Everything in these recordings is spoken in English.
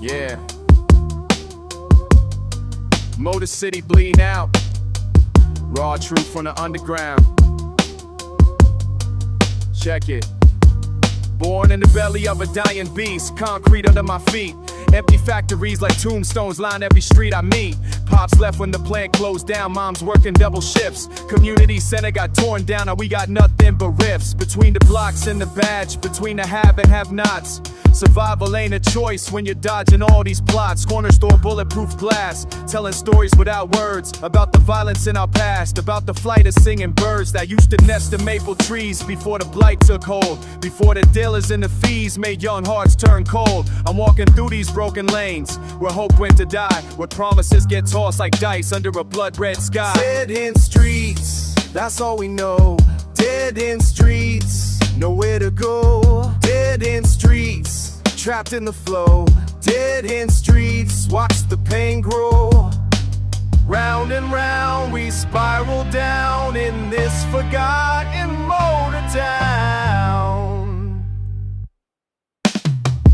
Yeah. Motor City bleeding out. Raw truth from the underground. Check it. Born in the belly of a dying beast, concrete under my feet. Empty factories like tombstones line every street I meet. Pops left when the plant closed down, mom's working double shifts. Community center got torn down, now we got nothing but rifts. Between the blocks and the badge, between the have and have-nots. Survival ain't a choice when you're dodging all these plots. Corner store bulletproof glass, telling stories without words. About the violence in our past, about the flight of singing birds that used to nest in maple trees before the blight took hold. Before the dealers and the fees made young hearts turn cold. I'm walking through these broken lanes, where hope went to die, where promises get tossed like dice under a blood-red sky. Dead end streets, that's all we know. Dead end streets, nowhere to go. Dead end streets, trapped in the flow. Dead end streets, watch the pain grow. Round and round we spiral down in this forgotten motor town.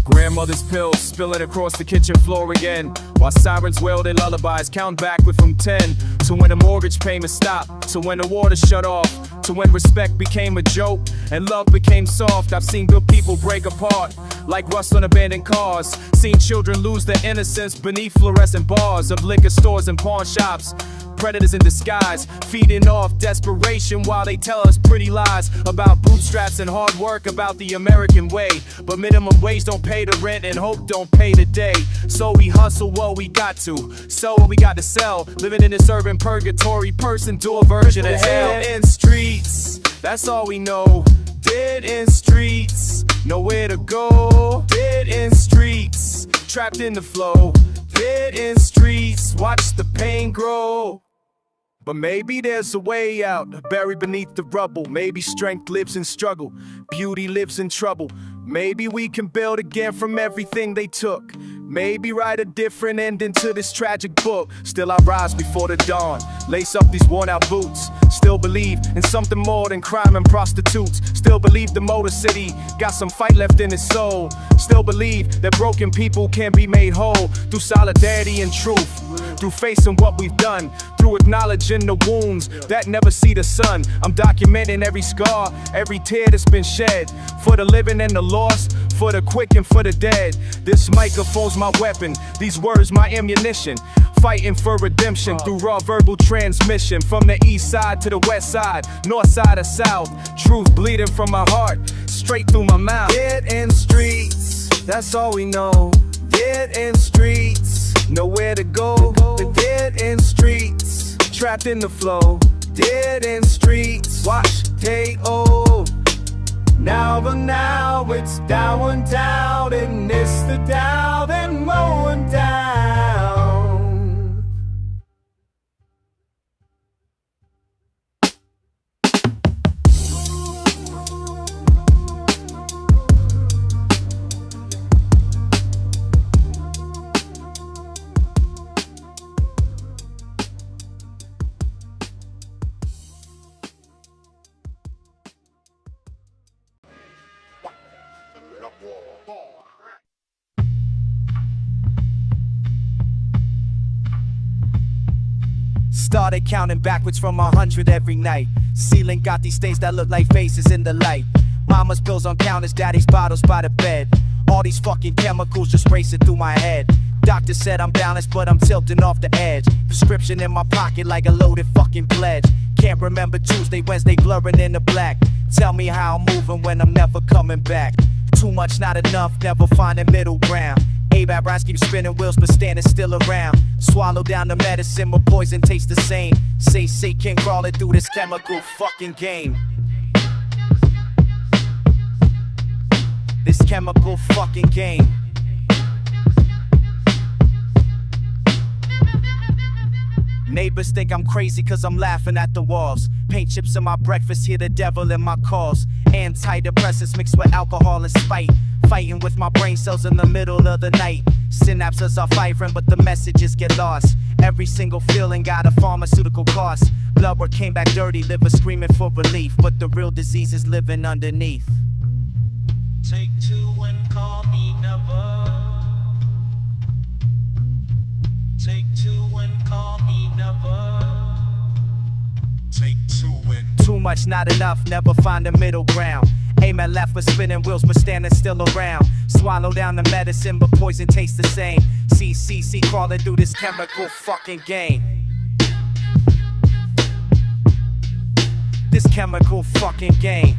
Grandmother's pills spilling across the kitchen floor again, while sirens wail their lullabies, count backward from 10 to when the mortgage payments stop, to when the water shut off, to when respect became a joke and love became soft. I've seen good people break apart like rust on abandoned cars, seen children lose their innocence beneath fluorescent bars of liquor stores and pawn shops. Predators in disguise, feeding off desperation while they tell us pretty lies about bootstraps and hard work, about the American way. But minimum wage don't pay the rent and hope don't pay the day. So we hustle what we got to, so what we got to sell. Living in this urban purgatory, person to a version of hell. Dead end streets, that's all we know. Dead end streets, nowhere to go. Dead end streets, trapped in the flow. Dead end streets, watch the pain grow. But maybe there's a way out, buried beneath the rubble. Maybe strength lives in struggle, beauty lives in trouble. Maybe we can build again from everything they took. Maybe write a different ending to this tragic book. Still I rise before the dawn, lace up these worn out boots. Still believe in something more than crime and prostitutes. Still believe the Motor City got some fight left in its soul. Still believe that broken people can be made whole through solidarity and truth, through facing what we've done, through acknowledging the wounds that never see the sun. I'm documenting every scar, every tear that's been shed, for the living and the lost, for the quick and for the dead. This microphone's my weapon, these words my ammunition. Fighting for redemption through raw verbal transmission. From the east side to the west side, north side to south. Truth bleeding from my heart, straight through my mouth. Dead end streets, that's all we know. Dead end streets, nowhere to go. The dead end streets, trapped in the flow. Dead end streets, watch K.O. Now but now it's down and down, and it's the down and mowing down. Started counting backwards from 100 every night. Ceiling got these stains that look like faces in the light. Mama's pills on counters, daddy's bottles by the bed. All these fucking chemicals just racing through my head. Doctor said I'm balanced, but I'm tilting off the edge. Prescription in my pocket like a loaded fucking pledge. Can't remember Tuesday, Wednesday, blurring in the black. Tell me how I'm moving when I'm never coming back. Too much, not enough, never finding middle ground. ABAB rhymes keep spinning wheels but standing still around. Swallow down the medicine, but poison tastes the same. Say can't crawling through this chemical fucking game. This chemical fucking game. Neighbors think I'm crazy cause I'm laughing at the walls. Paint chips in my breakfast, hear the devil in my calls. Antidepressants mixed with alcohol and spite. Fighting with my brain cells in the middle of the night. Synapses are firing but the messages get lost. Every single feeling got a pharmaceutical cost. Blood work came back dirty, liver screaming for relief. But the real disease is living underneath. Take two and call me never. two and call me never. Take two and Too much, not enough, never find a middle ground. Aim at left with spinning wheels, but standing still around. Swallow down the medicine, but poison tastes the same. CCC crawling through this chemical fucking game. This chemical fucking game.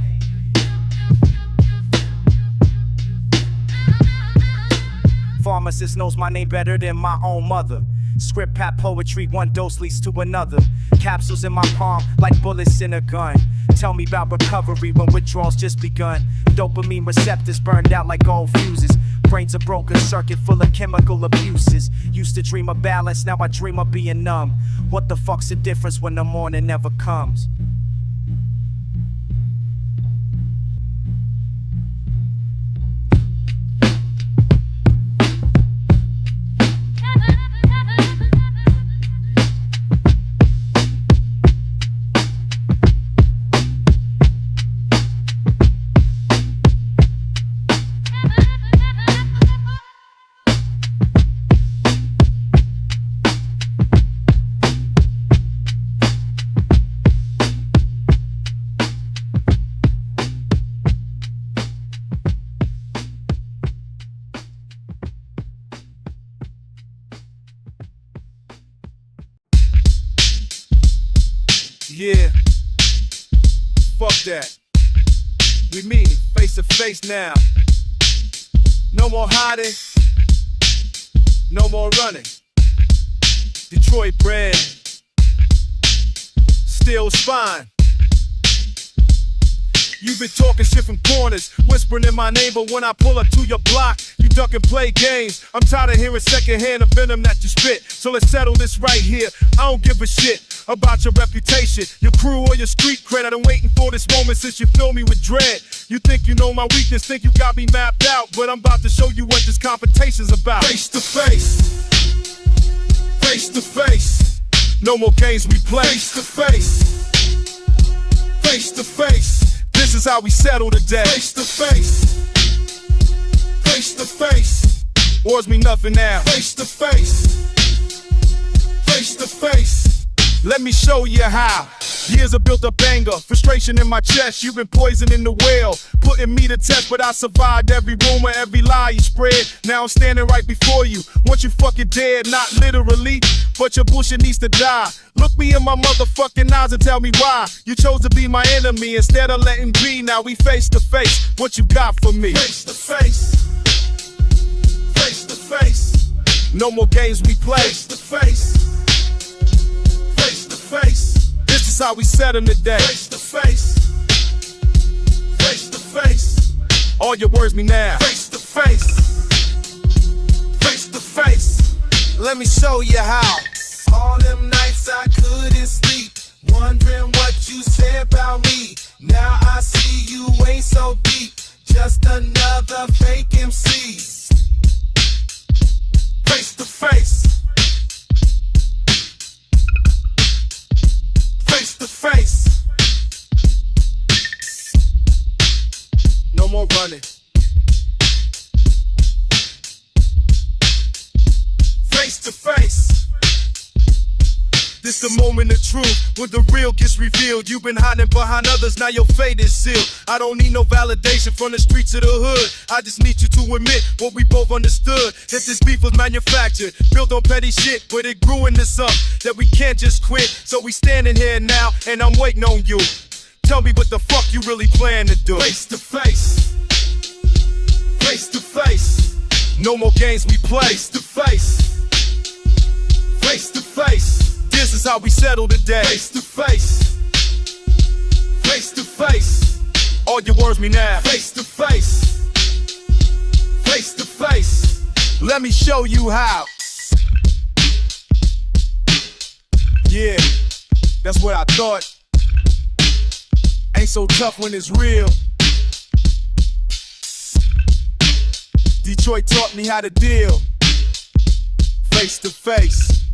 Pharmacist knows my name better than my own mother. Script pap poetry, one dose leads to another. Capsules in my palm, like bullets in a gun. Tell me about recovery when withdrawals just begun. Dopamine receptors burned out like old fuses. Brain's a broken circuit full of chemical abuses. Used to dream of balance, now I dream of being numb. What the fuck's the difference when the morning never comes? Yeah, fuck that. We meet face to face now. No more hiding, no more running. Detroit bred, still spine. You've been talking shit from corners, whispering in my name, but when I pull up to your block, you duck and play games. I'm tired of hearing secondhand of venom that you spit. So let's settle this right here. I don't give a shit about your reputation, your crew, or your street cred. I've been waiting for this moment since you filled me with dread. You think you know my weakness, think you got me mapped out, but I'm about to show you what this confrontation's about. Face to face, face to face. No more games we play. Face to face, face to face. This is how we settle today. Face to face, face to face. Wars mean nothing now. Face to face, face to face. Let me show you how. Years of built up anger, frustration in my chest. You've been poisoning the well, putting me to test, but I survived every rumor, every lie you spread. Now I'm standing right before you. Once you fucking dead, not literally, but your bullshit needs to die. Look me in my motherfucking eyes and tell me why you chose to be my enemy instead of letting be. Now we face to face. What you got for me? Face to face, face to face. No more games we play. Face to face, face to face. This is how we settle today. Face to face, face to face. All your words mean now. Face to face, face to face. Let me show you how. All them nights I couldn't sleep, wondering what you said about me. Now I see you ain't so deep, just another fake MC. Face to face, face to face. No more running. Face to face. This the moment of truth, when the real gets revealed. You've been hiding behind others, now your fate is sealed. I don't need no validation from the streets of the hood. I just need you to admit what we both understood, that this beef was manufactured, built on petty shit, but it grew into something that we can't just quit. So we standing here now, and I'm waiting on you. Tell me what the fuck you really plan to do. Face to face, face to face. No more games we play. Face to face, face to face. This is how we settle today. Face to face, face to face. All your words mean now. Face to face, face to face. Let me show you how. Yeah, that's what I thought. Ain't so tough when it's real. Detroit taught me how to deal. Face to face.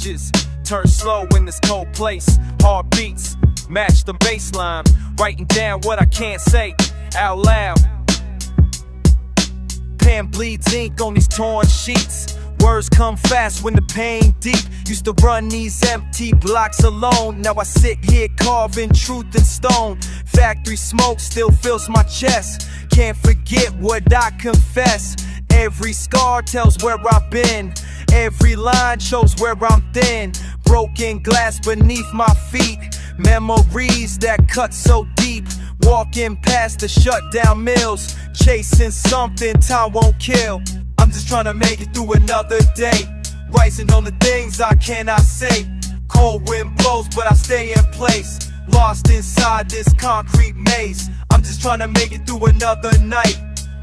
pages turn slow in this cold place. Hard beats match the bassline, writing down what I can't say out loud. Pen bleeds ink on these torn sheets. Words come fast when the pain deep. Used to run these empty blocks alone. Now I sit here carving truth in stone. Factory smoke still fills my chest. Can't forget what I confess. Every scar tells where I've been. Every line shows where I'm thin. Broken glass beneath my feet. Memories that cut so deep. Walking past the shut down mills. Chasing something time won't kill. I'm just trying to make it through another day. Rising on the things I cannot say. Cold wind blows but I stay in place. Lost inside this concrete maze. I'm just trying to make it through another night.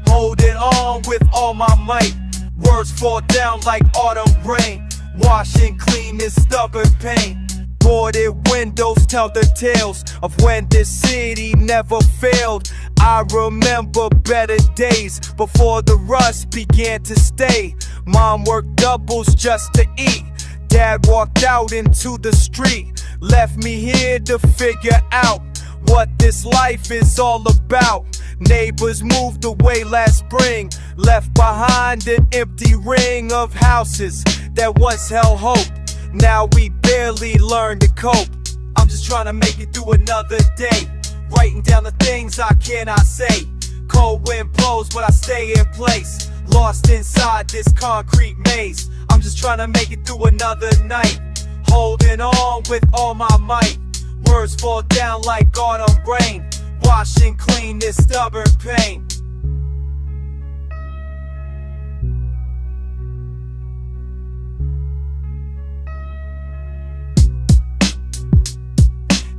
Holding on with all my might. Words fall down like autumn rain. Washing clean this stubborn pain. Boarded windows tell the tales of when this city never failed. I remember better days before the rust began to stay. Mom worked doubles just to eat. Dad walked out into the street. Left me here to figure out what this life is all about. Neighbors moved away last spring. Left behind an empty ring of houses that once held hope. Now we barely learn to cope. I'm just trying to make it through another day. Writing down the things I cannot say. Cold wind blows but I stay in place. Lost inside this concrete maze. I'm just trying to make it through another night. Holding on with all my might. Words fall down like autumn rain. Washing clean this stubborn pain.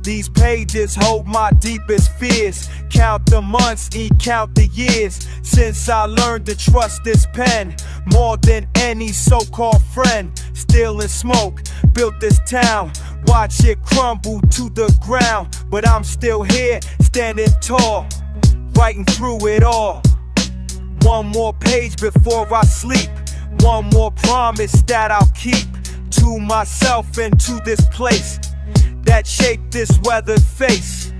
These pages hold my deepest fears. Count the months, count the years since I learned to trust this pen more than any so-called friend. Still in smoke, built this town. Watch it crumble to the ground. But I'm still here, standing tall, writing through it all. One more page before I sleep. One more promise that I'll keep to myself and to this place that shaped this weathered face.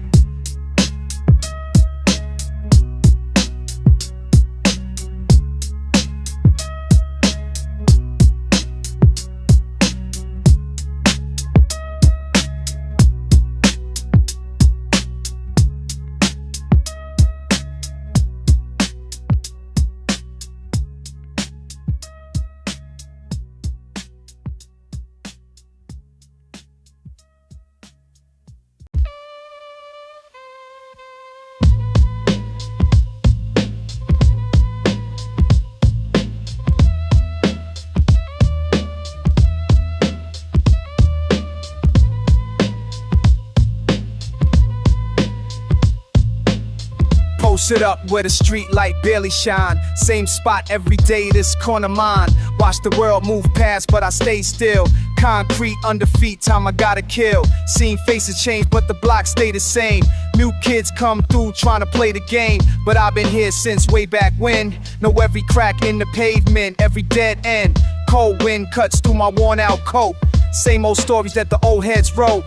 Sit up where the street light barely shine. Same spot every day, this corner mine. Watch the world move past, but I stay still. Concrete under feet, time I gotta kill. Seen faces change, but the block stay the same. New kids come through trying to play the game, but I've been here since way back when. Know every crack in the pavement, every dead end. Cold wind cuts through my worn out coat. Same old stories that the old heads wrote.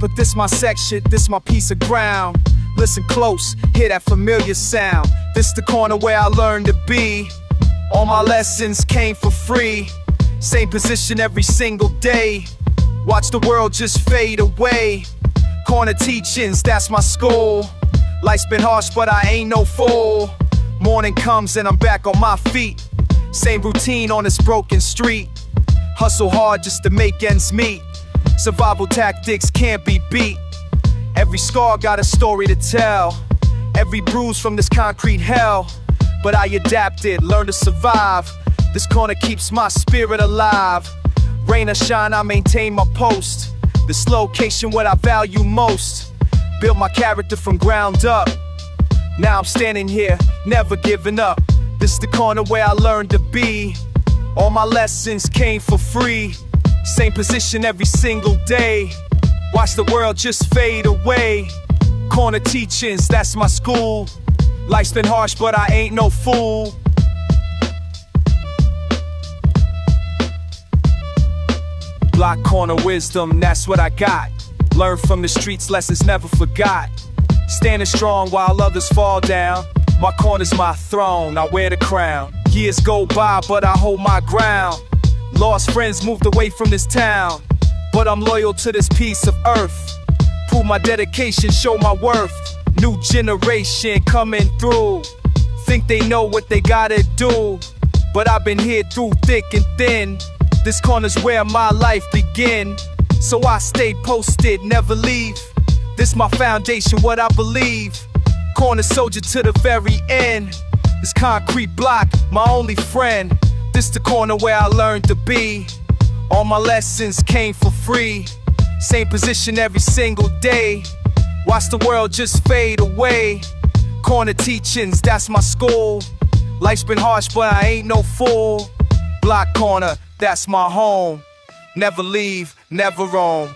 But this my section, this my piece of ground. Listen close, hear that familiar sound. This the corner where I learned to be. All my lessons came for free. Same position every single day. Watch the world just fade away. Corner teachings, that's my school. Life's been harsh but I ain't no fool. Morning comes and I'm back on my feet. Same routine on this broken street. Hustle hard just to make ends meet. Survival tactics can't be beat. Every scar got a story to tell. Every bruise from this concrete hell. But I adapted, learned to survive. This corner keeps my spirit alive. Rain or shine, I maintain my post. This location what I value most. Built my character from ground up. Now I'm standing here, never giving up. This the corner where I learned to be. All my lessons came for free. Same position every single day. Watch the world just fade away. Corner teachings, that's my school. Life's been harsh, but I ain't no fool. Block corner wisdom, that's what I got. Learn from the streets, lessons never forgot. Standing strong while others fall down. My corner's my throne, I wear the crown. Years go by, but I hold my ground. Lost friends moved away from this town, but I'm loyal to this piece of earth. Prove my dedication, show my worth. New generation coming through. Think they know what they gotta do, but I've been here through thick and thin. This corner's where my life begin, so I stay posted, never leave. This my foundation, what I believe. Corner soldier to the very end. This concrete block, my only friend. This the corner where I learned to be. All my lessons came for free. Same position every single day. Watch the world just fade away. Corner teachings, that's my school. Life's been harsh, but I ain't no fool. Block corner, that's my home. Never leave, never roam.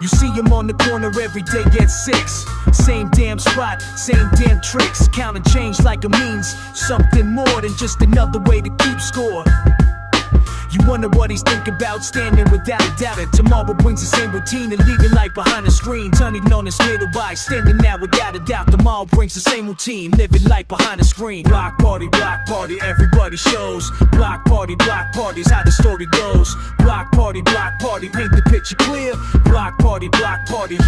You see him on the corner every day at 6. Same damn spot, same damn tricks. Counting change like a means something more than just another way to keep score. You wonder what he's thinking about, standing without a doubt. And tomorrow brings the same routine and leaving life behind the screen. Turning on his middle by standing now without a doubt. Tomorrow brings the same routine, living life behind the screen. Block party, everybody shows. Block parties, how the story goes. Block party, paint the picture clear. Block party,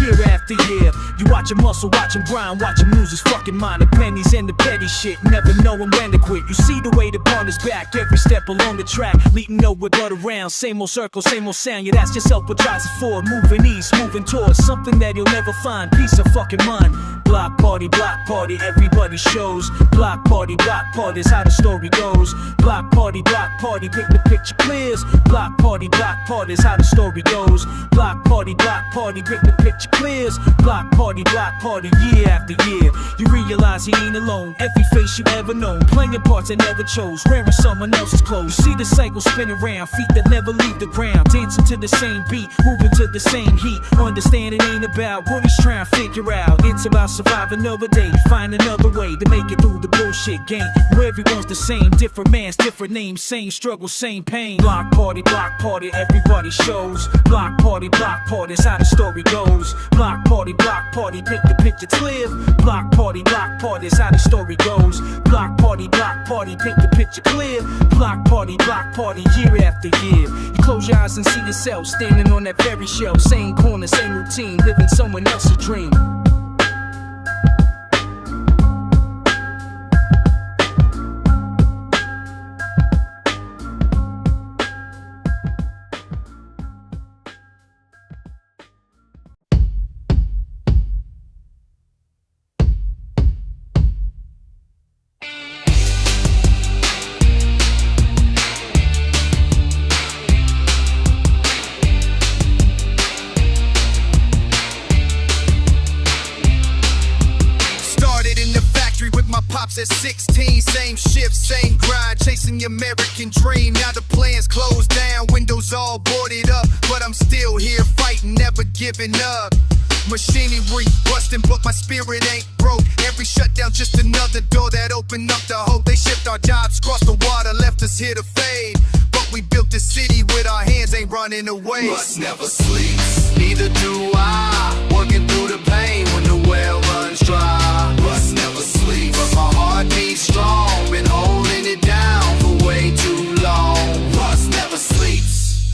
year after year. You watch him muscle, watch him grind, watch him lose his fucking mind. The pennies and the petty shit, never knowing when to quit. You see the way the partner's back, every step along the track, leading nowhere but around. Same old circle, same old sound. Yeah, that's just self what tries it for. Moving east, moving towards something that you'll never find. Peace of fucking mind. Block party, everybody shows. Block parties, how the story goes. Block party, pick the picture clears. Block parties, how the story goes. Block party, pick the picture clears. Block party, year after year. You realize he ain't alone. Every face you ever known, playing parts I never chose, wearing someone else's clothes. You see the cycle spin around, feet that never leave the ground, dancing to the same beat, moving to the same heat. Understand it ain't about what he's trying to figure out. It's about surviving another day, find another way to make it through the bullshit game, where everyone's the same, different mans, different names, same struggle, same pain. Block party, everybody shows. Block parties, how the story goes. Block party, paint the picture clear. Block parties, how the story goes. Block party, paint the picture clear. Block party, year after year. You close your eyes and see yourself standing on that very shelf. Same corner, same routine, living someone else's dream. At 16, same shift, same grind, chasing the American dream. Now the plans closed down, windows all boarded up, but I'm still here fighting, never giving up. Machinery busting, but my spirit ain't broke. Every shutdown just another door that opened up the hope. They shipped our jobs across the water, left us here to fade, but we built this city with our hands, ain't running away. Rust never sleeps, neither do I. Working through the pain when the well runs dry. Rust never sleeps, but my heart beats strong. Been holding it down for way too long. Rust never sleeps.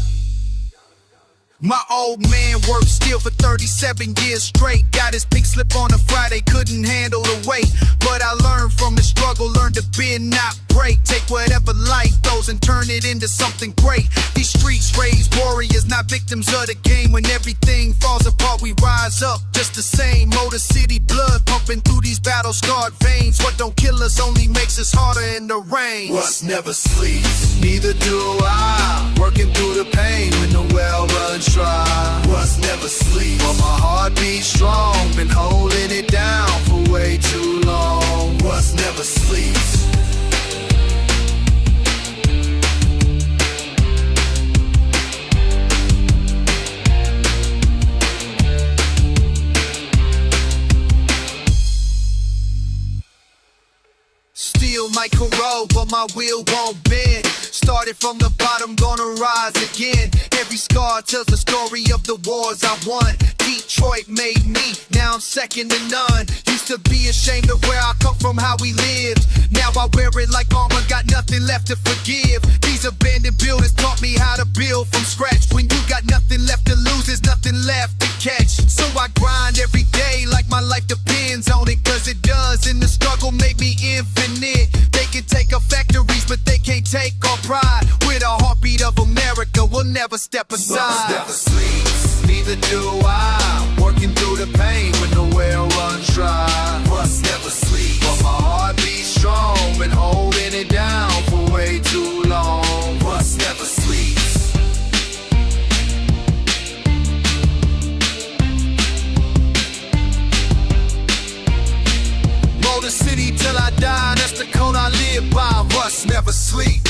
My old man worked still for 37 7 years straight. Got his pink slip on a Friday, couldn't handle the weight. But I learned from the struggle, learned to bend, not break. Take whatever life throws and turn it into something great. These streets raise warriors, not victims of the game. When everything falls apart, we rise up just the same. Motor City blood pumping through these battle-scarred veins. What don't kill us only makes us harder in the rain. Rust never sleeps, neither do I. Working through the pain when the well runs dry. Rust never sleeps, but my heart beats strong. Been holding it down for way too long. Rust never sleeps. Steel might corrode, but my wheel won't bend. Started from the bottom, gonna rise again. Every scar tells the story of the wars I won. Detroit made me, now I'm second to none. Used to be ashamed of where I come from, how we lived. Now I wear it like armor, got nothing left to forgive. These abandoned buildings taught me how to build from scratch. When you got nothing left to lose, there's nothing left to catch. So I grind every day like my life depends on it, cause it does. And the struggle made me infinite. They can take our factories, but they can't take our pride. We're the heartbeat of America, we'll never step aside. Rust never sleeps, neither do I. Working through the pain when the well runs dry. Rust never sleeps, but my heart beats strong. Been holding it down for way too long. Rust never sleeps. Motor City till I die, that's the code I live by. Rust never sleeps.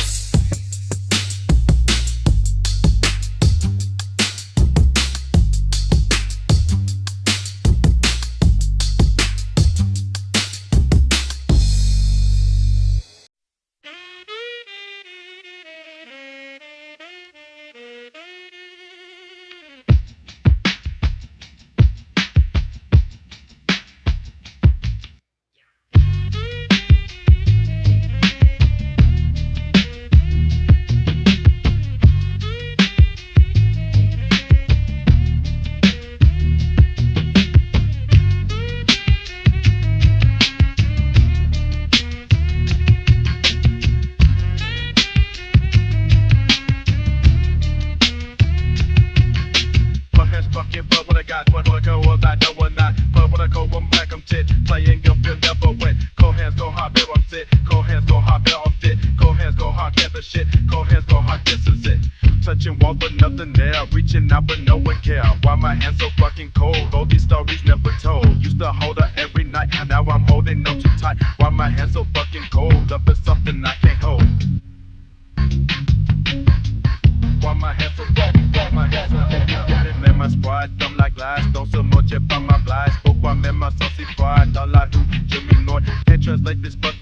Playing your feel never wet. Cold hands go hard, bear on sit. Cold hands go hard, bear on fit. Cold hands go hard, get the shit. Cold hands go hard, this is it. Touching walls but nothing there. Reaching out but no one care. Why my hands so fucking cold? All these stories never told. Used to hold her every night, now I'm holding on too tight. Why my hands so fucking cold? Love is something I can't hold. Why my hands so cold? Why my hands so cold? Même ma squad, dumb like glass. Don't so much about my blast. Pourquoi même ma sauce est froide? Dans la rue, je m'ignore. Can't translate this fucking